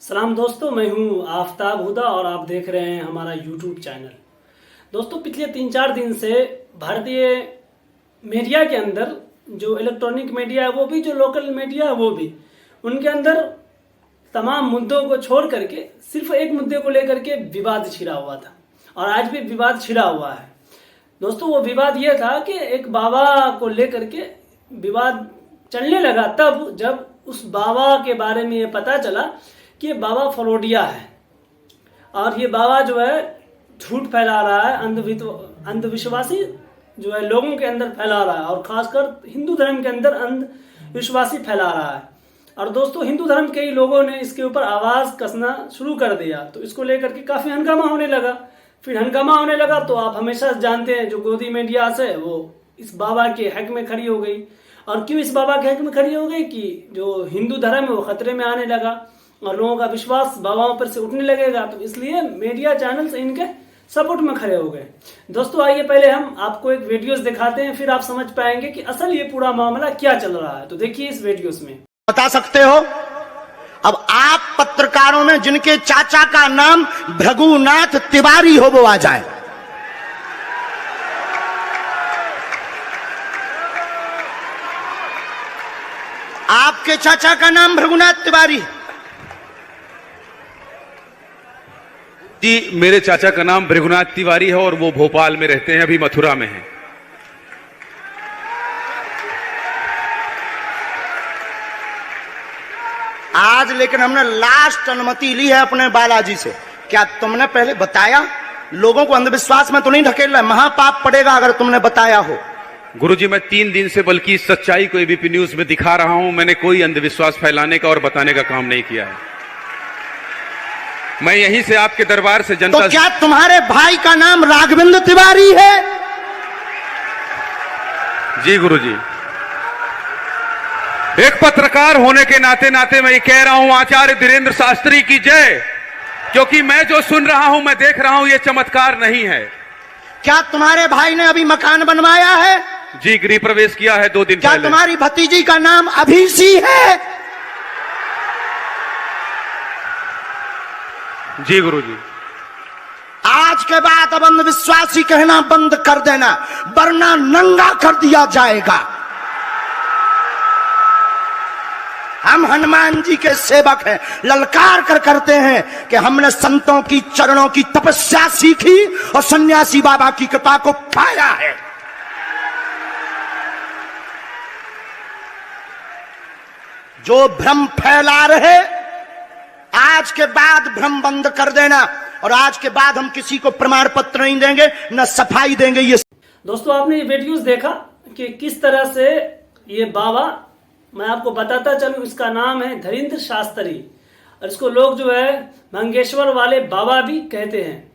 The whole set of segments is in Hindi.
सलाम दोस्तों, मैं हूं आफ्ताब हुदा और आप देख रहे हैं हमारा यूट्यूब चैनल। दोस्तों, पिछले 3-4 दिन से भारतीय मीडिया के अंदर, जो इलेक्ट्रॉनिक मीडिया है वो भी, जो लोकल मीडिया है वो भी, उनके अंदर तमाम मुद्दों को छोड़ करके सिर्फ एक मुद्दे को लेकर के विवाद छिड़ा हुआ था और आज भी विवाद छिड़ा हुआ है। दोस्तों, वो विवाद ये था कि एक बाबा को लेकर के विवाद चलने लगा तब जब उस बाबा के बारे में ये पता चला कि ये बाबा फलोडिया है और ये बाबा जो है झूठ फैला रहा है, अंधविश्वासी जो है लोगों के अंदर फैला रहा है और खासकर हिंदू धर्म के अंदर अंधविश्वासी फैला रहा है। और दोस्तों, हिंदू धर्म के ही लोगों ने इसके ऊपर आवाज कसना शुरू कर दिया, तो इसको लेकर के काफी हंगामा होने लगा। फिर हंगामा होने लगा तो आप हमेशा जानते हैं, जो गोदी मीडिया से वो इस बाबा के हक में खड़ी हो गई। और क्यों इस बाबा के हक में खड़ी हो गई कि जो हिंदू धर्म है वो खतरे में आने लगा और लोगों का विश्वास बाबाओं पर से उठने लगेगा, तो इसलिए मीडिया चैनल्स इनके सपोर्ट में खड़े हो गए। दोस्तों, आइए पहले हम आपको एक वीडियोस दिखाते हैं, फिर आप समझ पाएंगे कि असल ये पूरा मामला क्या चल रहा है। तो देखिए इस वीडियोस में। बता सकते हो? अब आप पत्रकारों में जिनके चाचा का नाम भृगुनाथ तिवारी हो वो आ जाए। आपके चाचा का नाम भृगुनाथ तिवारी? जी, मेरे चाचा का नाम भृगुनाथ तिवारी है और वो भोपाल में रहते हैं, अभी मथुरा में हैं। आज लेकिन हमने लास्ट अनुमति ली है अपने बालाजी से। क्या तुमने पहले बताया? लोगों को अंधविश्वास में तो नहीं ढकेलना, महापाप पड़ेगा अगर तुमने बताया हो। गुरुजी, मैं 3 दिन से बल्कि इस सच्चाई को एबीपी न्यूज में दिखा रहा हूं। मैंने कोई अंधविश्वास फैलाने का और बताने का काम नहीं किया है। मैं यहीं से आपके दरबार से जनता। तो क्या तुम्हारे भाई का नाम राघवेंद्र तिवारी है? जी गुरुजी, एक पत्रकार होने के नाते नाते मैं ये कह रहा हूं, आचार्य धीरेन्द्र शास्त्री की जय, क्योंकि मैं जो सुन रहा हूं, मैं देख रहा हूं, ये चमत्कार नहीं है। क्या तुम्हारे भाई ने अभी मकान बनवाया है? जी, गृह प्रवेश किया है 2 दिन क्या पहले। तुम्हारी भतीजी का नाम अभिषी है? जी गुरुजी। आज के बाद अब अंधविश्वासी कहना बंद कर देना, वरना नंगा कर दिया जाएगा। हम हनुमान जी के सेवक हैं, ललकार कर करते हैं कि हमने संतों की चरणों की तपस्या सीखी और सन्यासी बाबा की कृपा को पाया है। जो भ्रम फैला रहे, आज के बाद भ्रम बंद कर देना और आज के बाद हम किसी को प्रमाण पत्र नहीं देंगे, न सफाई देंगे। ये दोस्तों, आपने ये वीडियोस देखा कि किस तरह से ये बाबा, मैं आपको बताता चलूं, इसका नाम है धीरेन्द्र शास्त्री और इसको लोग जो है मंगेश्वर वाले बाबा भी कहते हैं।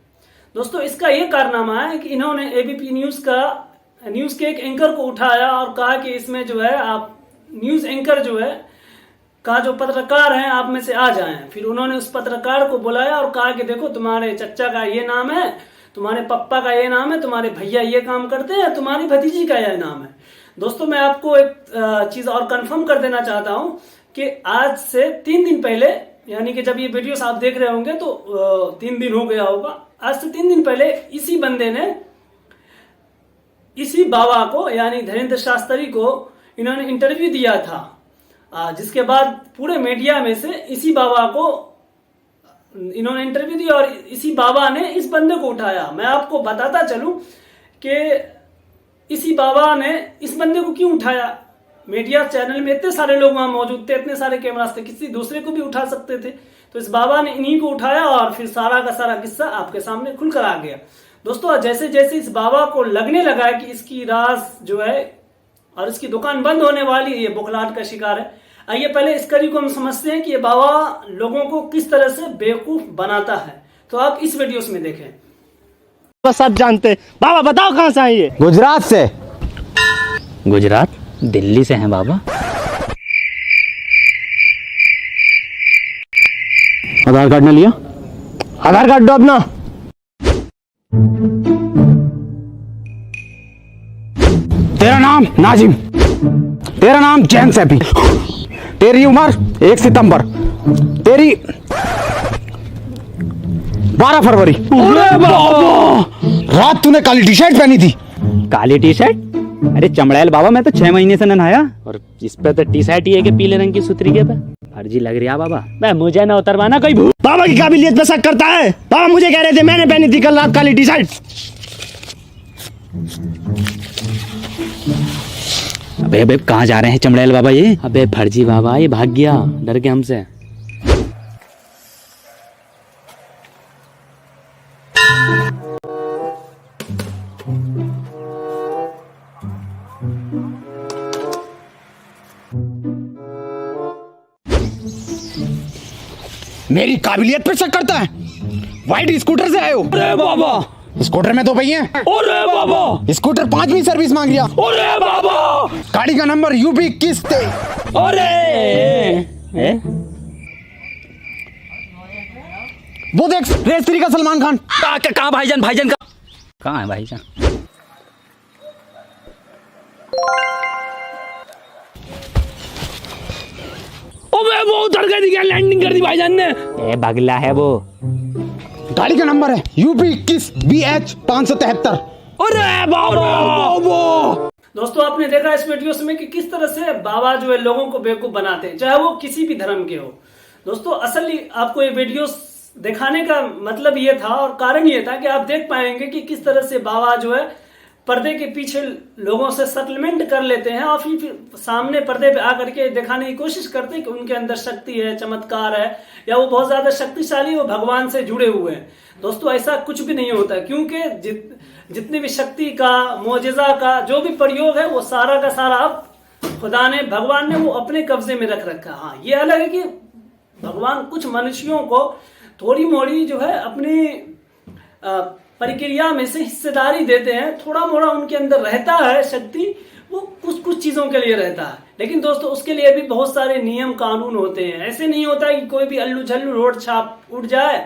दोस्तों, इसका ये कारनामा है कि इन्होंने एबीपी न्यूज के एक एंकर को उठाया और कहा कि इसमें जो है आप न्यूज एंकर जो है का जो पत्रकार हैं आप में से आ जाएं। फिर उन्होंने उस पत्रकार को बुलाया और कहा कि देखो, तुम्हारे चच्चा का ये नाम है, तुम्हारे पप्पा का ये नाम है, तुम्हारे भैया ये काम करते हैं, तुम्हारी भतीजी का यह नाम है। दोस्तों, मैं आपको एक चीज और कंफर्म कर देना चाहता हूं कि आज से 3 दिन पहले, यानी कि जब ये वीडियोस आप देख रहे होंगे तो 3 दिन हो गया होगा, आज से 3 दिन पहले इसी बंदे ने इसी बाबा को, यानी धीरेन्द्र शास्त्री को, इन्होंने इंटरव्यू दिया था, जिसके बाद पूरे मीडिया में से इसी बाबा को इन्होंने इंटरव्यू दिया और इसी बाबा ने इस बंदे को उठाया। मैं आपको बताता चलूं कि इसी बाबा ने इस बंदे को क्यों उठाया। मीडिया चैनल में इतने सारे लोग वहां मौजूद थे, इतने सारे कैमरास थे, किसी दूसरे को भी उठा सकते थे, तो इस बाबा ने इन्हीं को उठाया और फिर सारा का सारा किस्सा आपके सामने खुलकर आ गया। दोस्तों, जैसे जैसे इस बाबा को लगने लगा कि इसकी राज जो है और इसकी दुकान बंद होने वाली है, ये बुखलाहट का शिकार है। आइए पहले इस कड़ी को हम समझते हैं कि ये बाबा लोगों को किस तरह से बेवकूफ बनाता है, तो आप इस वीडियोस में देखें। सब जानते हैं। बाबा बताओ कहां से आए? गुजरात से। गुजरात? दिल्ली से हैं बाबा। आधार कार्ड ने लिया? आधार कार्ड दो अपना। तेरा नाम नाजिम, तेरा नाम जैन सैफी, तेरी उम्र 1 सितंबर, तेरी 12 फरवरी। अरे बाबा, रात तूने काली टी शर्ट पहनी थी। काली टी शर्ट? अरे चमड़ैल बाबा, मैं तो 6 महीने से न नहाया, और इस पे तो टी शर्ट ही है कि पीले रंग की सुतरी के पे फर्जी लग रही है बाबा। मैं मुझे ना उतरवाना कोई भूत। बाबा की काबिलियत पे शक करता है। बाबा मुझे कह रहे थे, मैंने पहनी थी कल रात काली टी शर्ट। अबे अबे कहाँ जा रहे हैं चमड़ैल बाबा ये? अबे फर्जी बाबा, ये भाग गया डर के हमसे। मेरी काबिलियत पे शक करता है। व्हाइट स्कूटर से आए हो? अरे बाबा, स्कूटर में 2 पहिए हैं। अरे बाबा, स्कूटर 5वीं सर्विस मांग लिया। अरे बाबा, गाड़ी का नंबर यूपी 21 थे। अरे वो देख, रेस 3 का सलमान खान। कहाँ भाईजान? भाईजान कहाँ है भाईजान? अबे वो उतर गई थी क्या? लैंडिंग कर दी भाईजान ने। ए बगला है वो। गाड़ी का नंबर है यूपी 21 BH 573। अरे बाबा। दोस्तों आपने देखा इस वीडियो में कि किस तरह से बाबा जो है लोगों को बेवकूफ बनाते हैं, चाहे वो किसी भी धर्म के हो। दोस्तों असली आपको ये वीडियो दिखाने का मतलब ये था और कारण ये था कि आप देख पाएंगे कि किस तरह से बाबा जो है पर्दे के पीछे लोगों से सेटलमेंट कर लेते हैं और फिर सामने पर्दे पे आकर के दिखाने की कोशिश करते हैं कि उनके अंदर शक्ति है, चमत्कार है, या वो बहुत ज्यादा शक्तिशाली, वो भगवान से जुड़े हुए हैं। दोस्तों ऐसा कुछ भी नहीं होता, क्योंकि जितनी भी शक्ति का, मोजिजा का जो भी प्रयोग है वो सारा का सारा अब खुदा ने, भगवान ने वो अपने कब्जे में रख रखा है। हाँ, ये अलग है कि भगवान कुछ मनुष्यों को थोड़ी मोड़ी जो है अपनी प्रक्रिया में से हिस्सेदारी देते हैं, थोड़ा मोड़ा उनके अंदर रहता है शक्ति, वो कुछ कुछ चीजों के लिए रहता है। लेकिन दोस्तों उसके लिए भी बहुत सारे नियम कानून होते हैं। ऐसे नहीं होता कि कोई भी अल्लू झल्लू रोड छाप उठ जाए,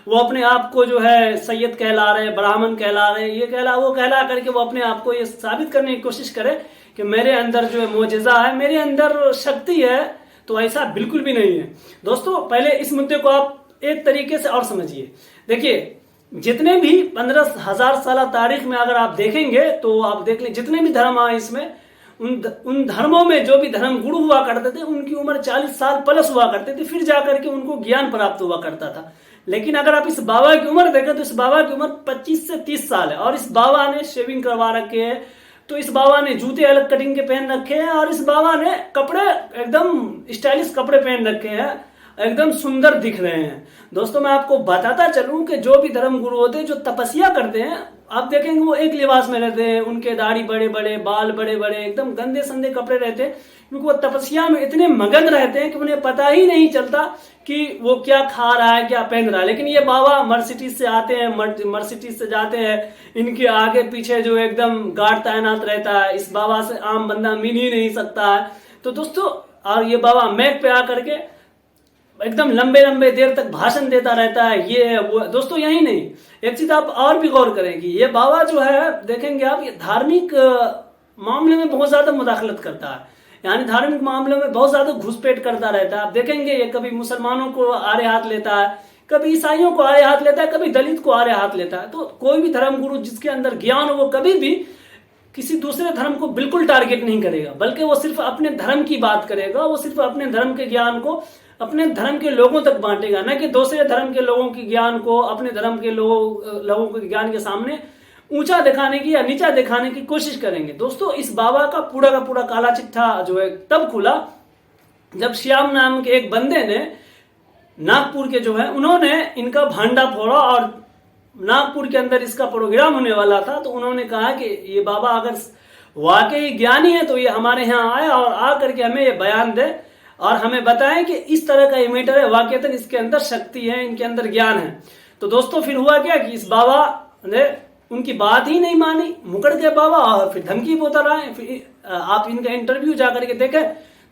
वो अपने आप को जो है सैयद कहला रहे, ब्राह्मण कहला रहे, ये कहला वो कहला करके वो अपने आप को ये साबित करने की कोशिश करे कि मेरे अंदर जो है मोजिजा है, मेरे अंदर शक्ति है। तो ऐसा बिल्कुल भी नहीं है। दोस्तों पहले इस मुद्दे को आप एक तरीके से और समझिए। देखिए, जितने भी 15,000 साल तारीख में अगर आप देखेंगे तो आप देख लें, जितने भी धर्म आए इसमें, उन धर्मों में जो भी धर्म गुरु हुआ करते थे उनकी उम्र 40 साल प्लस हुआ करते थे, फिर जाकर के उनको ज्ञान प्राप्त हुआ करता था। लेकिन अगर आप इस बाबा की उम्र देखें तो इस बाबा की उम्र 25 से 30 साल है, और इस बाबा ने शेविंग करवा रखे है, तो इस बाबा ने जूते अलग कटिंग के पहन रखे हैं, और इस बाबा ने कपड़े एकदम स्टाइलिश कपड़े पहन रखे हैं, एकदम सुंदर दिख रहे हैं। दोस्तों मैं आपको बताता चलूं कि जो भी धर्म गुरु होते हैं, जो तपस्या करते हैं, आप देखेंगे वो एक लिबास में रहते हैं, उनके दाढ़ी बड़े बड़े, बाल बड़े बड़े, एकदम गंदे संदे कपड़े रहते हैं, क्योंकि वो तपस्या में इतने मगन रहते हैं कि उन्हें पता ही नहीं चलता कि वो क्या खा रहा है, क्या पहन रहा है। लेकिन ये बाबा मर्सिडीज से आते हैं, मर्सिडीज से जाते हैं, इनके आगे पीछे जो एकदम गार्ड तैनात रहता है, इस बाबा से आम बंदा मिल ही नहीं सकता है। तो दोस्तों, और ये बाबा मैक पे आकर के एकदम लंबे लंबे देर तक भाषण देता रहता है, ये है वो है। दोस्तों यही नहीं, एक चीज आप और भी गौर करें कि ये बाबा जो है, देखेंगे आप, ये धार्मिक मामले में बहुत ज्यादा मुदाखलत करता है, यानी धार्मिक मामलों में बहुत ज्यादा घुसपैठ करता रहता है। आप देखेंगे ये कभी मुसलमानों को आड़े हाथ लेता है, कभी ईसाइयों को आड़े हाथ लेता है, कभी दलित को आड़े हाथ लेता है। तो कोई भी धर्म गुरु जिसके अंदर ज्ञान हो, वो कभी भी किसी दूसरे धर्म को बिल्कुल टारगेट नहीं करेगा, बल्कि वो सिर्फ अपने धर्म की बात करेगा, वो सिर्फ अपने धर्म के ज्ञान को अपने धर्म के लोगों तक बांटेगा, न कि दूसरे धर्म के लोगों के ज्ञान को अपने धर्म के लोगों के ज्ञान के सामने ऊंचा दिखाने की या नीचा दिखाने की कोशिश करेंगे। दोस्तों इस बाबा का पूरा काला चिट्ठा जो है तब खुला जब श्याम नाम के एक बंदे ने, नागपुर के जो है, उन्होंने इनका भांडा फोड़ा, और नागपुर के अंदर इसका प्रोग्राम होने वाला था। तो उन्होंने कहा कि ये बाबा अगर वाकई ज्ञानी है तो ये हमारे यहाँ आए और आ करके हमें ये बयान दे और हमें बताएं कि इस तरह का इमीटर है, वाकईतन इसके अंदर शक्ति है, इनके अंदर ज्ञान है। तो दोस्तों फिर हुआ क्या कि इस बाबा ने उनकी बात ही नहीं मानी, मुकड़ गए बाबा, और फिर धमकी बोता रहे। फिर आप इनका इंटरव्यू जाकर के देखें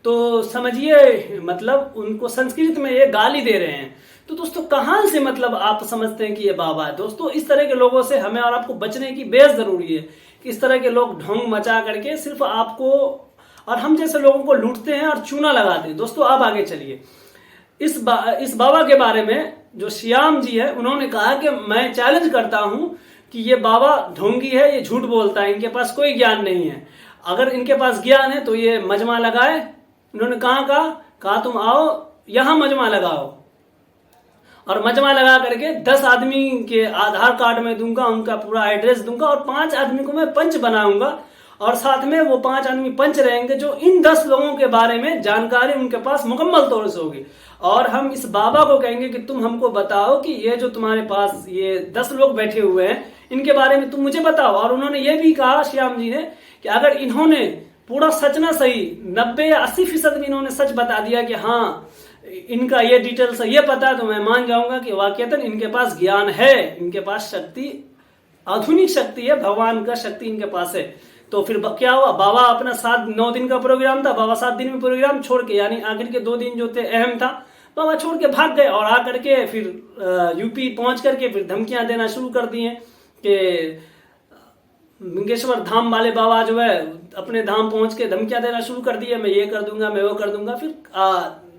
तो समझिए, मतलब उनको संस्कृत में ये गाली दे रहे हैं। तो दोस्तों कहां से मतलब आप समझते हैं कि ये बाबा है? दोस्तों इस तरह के लोगों से हमें और आपको बचने की बेहद जरूरी है कि इस तरह के लोग ढोंग मचा करके सिर्फ आपको और हम जैसे लोगों को लूटते हैं और चूना लगाते हैं। दोस्तों आप आगे चलिए, इस बाबा के बारे में जो श्याम जी है उन्होंने कहा कि मैं चैलेंज करता हूं कि ये बाबा ढोंगी है, ये झूठ बोलता है, इनके पास कोई ज्ञान नहीं है। अगर इनके पास ज्ञान है तो ये मजमा लगाए। उन्होंने कहा तुम आओ यहां मजमा लगाओ, और मजमा लगा करके 10 आदमी के आधार कार्ड में दूंगा, उनका पूरा एड्रेस दूंगा, और 5 आदमी को मैं पंच बनाऊंगा, और साथ में वो 5 आदमी पंच रहेंगे जो इन 10 लोगों के बारे में जानकारी उनके पास मुकम्मल तौर से होगी। और हम इस बाबा को कहेंगे कि तुम हमको बताओ कि ये जो तुम्हारे पास ये 10 लोग बैठे हुए हैं इनके बारे में तुम मुझे बताओ। और उन्होंने ये भी कहा श्याम जी ने कि अगर इन्होंने पूरा सच ना सही 90 या 80% भी इन्होंने सच बता दिया कि हाँ इनका ये डिटेल्स ये पता, तो मैं मान जाऊंगा कि वाकईतन इनके पास ज्ञान है, इनके पास शक्ति, आधुनिक शक्ति है, भगवान का शक्ति इनके पास है। तो फिर क्या हुआ, बाबा अपना 7-9 दिन का प्रोग्राम था, बाबा 7 दिन में प्रोग्राम छोड़ के, यानी आखिर के 2 दिन जो थे अहम था, बाबा छोड़ के भाग गए और आकर के फिर यूपी पहुंच करके फिर धमकियां देना शुरू कर दी हैं कि मंगेश्वर धाम वाले बाबा जो है अपने धाम पहुंच के धमकियां देना शुरू कर दी है, मैं ये कर दूंगा, मैं वो कर दूंगा। फिर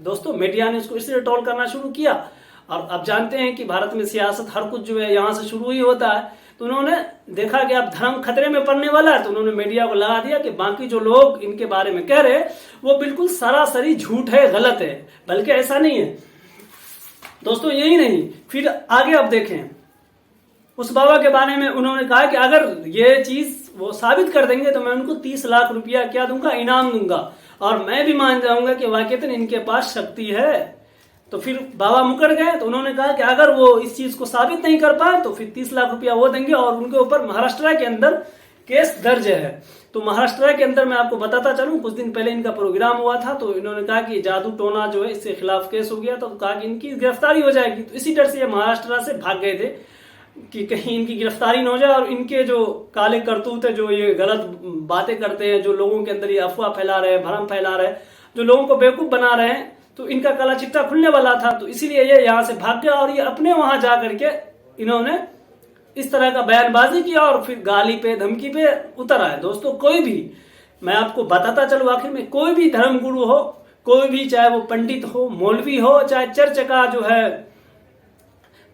दोस्तों मीडिया ने उसको इसलिए ट्रोल करना शुरू किया। और अब जानते हैं कि भारत में सियासत हर कुछ जो है यहाँ से शुरू ही होता है। तो उन्होंने देखा कि अब धर्म खतरे में पड़ने वाला है, तो उन्होंने मीडिया को लगा दिया कि बाकी जो लोग इनके बारे में कह रहे हैं वो बिल्कुल सरासरी झूठ है, गलत है, बल्कि ऐसा नहीं है। दोस्तों यही नहीं, फिर आगे अब देखें उस बाबा के बारे में उन्होंने कहा कि अगर ये चीज वो साबित कर देंगे तो मैं उनको 30 लाख रुपया क्या दूंगा, इनाम दूंगा, और मैं भी मान जाऊंगा कि वाकईतन इनके पास शक्ति है। तो फिर बाबा मुकर गए। तो उन्होंने कहा कि अगर वो इस चीज को साबित नहीं कर पाए तो फिर 30 लाख रुपया वो देंगे, और उनके ऊपर महाराष्ट्र के अंदर केस दर्ज है। तो महाराष्ट्र के अंदर मैं आपको बताता चलूं, कुछ दिन पहले इनका प्रोग्राम हुआ था, तो इन्होंने कहा कि जादू टोना जो है इसके खिलाफ केस हो गया, तो कहा कि इनकी गिरफ्तारी हो जाएगी। तो इसी डर से ये महाराष्ट्र से भाग गए थे कि कहीं इनकी गिरफ्तारी न हो जाए, और इनके जो काले करतूत है, जो ये गलत बातें करते हैं, जो लोगों के अंदर ये अफवाह फैला रहे हैं, भ्रम फैला रहे हैं, जो लोगों को बेवकूफ बना रहे हैं, तो इनका काला चिट्टा खुलने वाला था। तो इसीलिए ये यहाँ से भाग गया और ये अपने वहां जा करके इन्होंने इस तरह का बयानबाजी किया और फिर गाली पे धमकी पे उतर आए। दोस्तों कोई भी, मैं आपको बताता चलूं आखिर में, कोई भी धर्मगुरु हो, कोई भी, चाहे वो पंडित हो, मौलवी हो, चाहे चर्च का जो है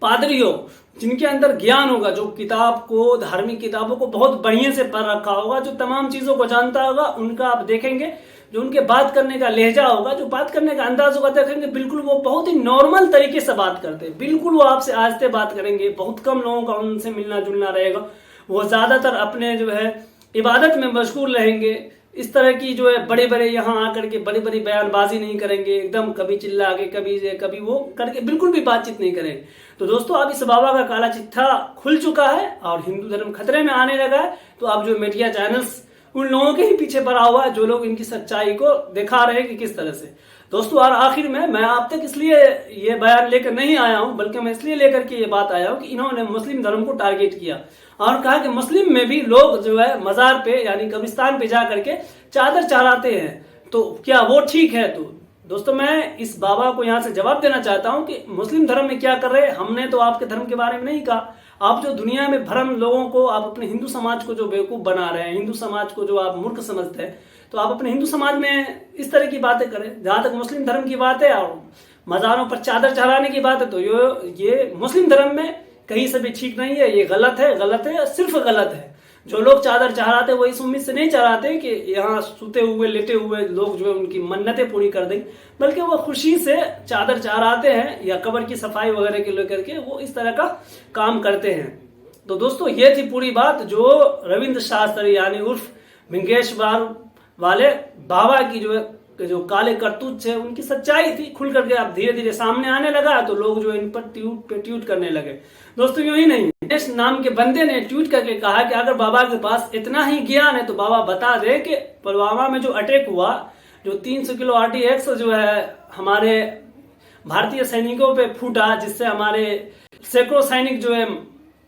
पादरी हो, जिनके अंदर ज्ञान होगा, जो किताब को, धार्मिक किताबों को बहुत बढ़िया से पढ़ रखा होगा, जो तमाम चीजों को जानता होगा, उनका आप देखेंगे जो उनके बात करने का लहजा होगा, जो बात करने का अंदाज होगा, देखेंगे बिल्कुल वो बहुत ही नॉर्मल तरीके से बात करते हैं। बिल्कुल वो आपसे आस्ते बात करेंगे, बहुत कम लोगों का उनसे मिलना जुलना रहेगा, वो ज्यादातर अपने जो है इबादत में मशगूल रहेंगे। इस तरह की जो है बड़े बड़े यहाँ आकर के बड़ी बड़ी बयानबाजी नहीं करेंगे, एकदम कभी चिल्ला के कभी वो करके बिल्कुल भी बातचीत नहीं करेंगे। तो दोस्तों अब इस बाबा का काला चिट्ठा खुल चुका है और हिंदू धर्म खतरे में आने लगा है। तो अब जो मीडिया चैनल्स उन लोगों के ही पीछे पड़ा हुआ है जो लोग इनकी सच्चाई को दिखा रहे हैं कि किस तरह से। दोस्तों और आखिर में मैं आप तक इसलिए ये बयान लेकर नहीं आया हूं, बल्कि मैं इसलिए लेकर के ये बात आया हूं कि इन्होंने मुस्लिम धर्म को टारगेट किया और कहा कि मुस्लिम में भी लोग जो है मजार पे यानी कब्रिस्तान पे जा करके चादर चढ़ाते हैं, तो क्या वो ठीक है? तो दोस्तों मैं इस बाबा को यहाँ से जवाब देना चाहता हूँ कि मुस्लिम धर्म में क्या कर रहे हैं। हमने तो आपके धर्म के बारे में नहीं कहा। आप जो दुनिया में भ्रम लोगों को, आप अपने हिंदू समाज को जो बेवकूफ बना रहे हैं, हिंदू समाज को जो आप मूर्ख समझते हैं, तो आप अपने हिंदू समाज में इस तरह की बातें करें। जहां तक मुस्लिम धर्म की बात है और मजारों पर चादर चढ़ाने की बात है, तो ये मुस्लिम धर्म में कहीं से भी ठीक नहीं है। ये गलत है, सिर्फ गलत है। जो लोग चादर चढ़ाते वो इस उम्मीद से नहीं चढ़ाते कि यहाँ सोते हुए लेटे हुए लोग जो है उनकी मन्नतें पूरी कर देंगे, बल्कि वो खुशी से चादर चढ़ाते हैं या कब्र की सफाई वगैरह के लेकर के वो इस तरह का काम करते हैं। तो दोस्तों ये थी पूरी बात जो रविंद्र शास्त्री यानी उर्फ मंगेशवार वाले बाबा की जो काले करतूत थे उनकी सच्चाई थी, खुल करके अब धीरे धीरे सामने आने लगा। तो लोग जो इन पर ट्वीट करने लगे। दोस्तों यूं ही नहीं, इस नाम के बंदे ने ट्वीट करके कहा कि अगर बाबा के पास इतना ही ज्ञान है तो बाबा बता दे कि पुलवामा में जो अटैक हुआ, जो 300 किलो RTX जो है हमारे भारतीय सैनिकों पे फूटा, जिससे हमारे सैकड़ों सैनिक जो है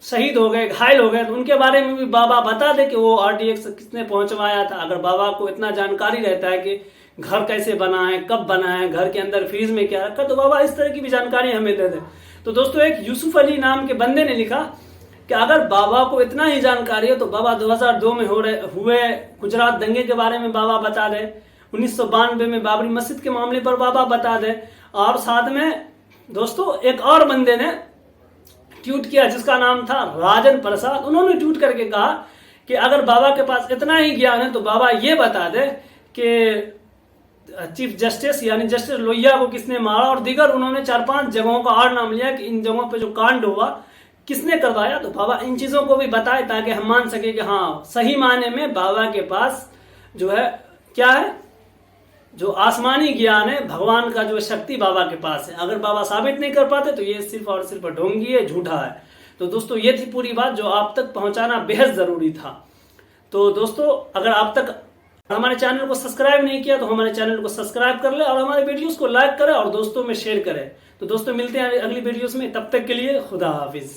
शहीद हो गए, घायल हो गए, तो उनके बारे में भी बाबा बता दे कि वो RTX किसने पहुंचवाया था। अगर बाबा को इतना जानकारी रहता है कि घर कैसे बना है, कब बना है, घर के अंदर फ्रीज में क्या रखा, तो बाबा इस तरह की भी जानकारी हमें दे दे। तो दोस्तों एक यूसुफ अली नाम के बंदे ने लिखा कि अगर बाबा को इतना ही जानकारी है तो बाबा 2002 में हुए गुजरात दंगे के बारे में बाबा बता दे, 1992 में बाबरी मस्जिद के मामले पर बाबा बता दे, और साथ में दोस्तों एक और बंदे ने ट्वीट किया जिसका नाम था राजन प्रसाद। उन्होंने ट्वीट करके कहा कि अगर बाबा के पास इतना ही ज्ञान है तो बाबा ये बता दे कि चीफ जस्टिस यानी जस्टिस लोहिया को किसने मारा, और दीगर उन्होंने 4-5 जगहों का और नाम लिया कि इन जगहों पे जो कांड हुआ किसने करवाया। तो बाबा इन चीजों को भी बताए ताकि हम मान सके कि हाँ सही मायने में बाबा के पास जो है क्या है, जो आसमानी ज्ञान है, भगवान का जो शक्ति बाबा के पास है। अगर बाबा साबित नहीं कर पाते तो ये सिर्फ और सिर्फ ढोंगी है, झूठा है। तो दोस्तों ये थी पूरी बात जो आप तक पहुंचाना बेहद जरूरी था। तो दोस्तों अगर आप तक हमारे चैनल को सब्सक्राइब नहीं किया तो हमारे चैनल को सब्सक्राइब कर ले और हमारे वीडियोस को लाइक करें और दोस्तों में शेयर करें। तो दोस्तों मिलते हैं अगली वीडियोस में, तब तक के लिए खुदा हाफिज।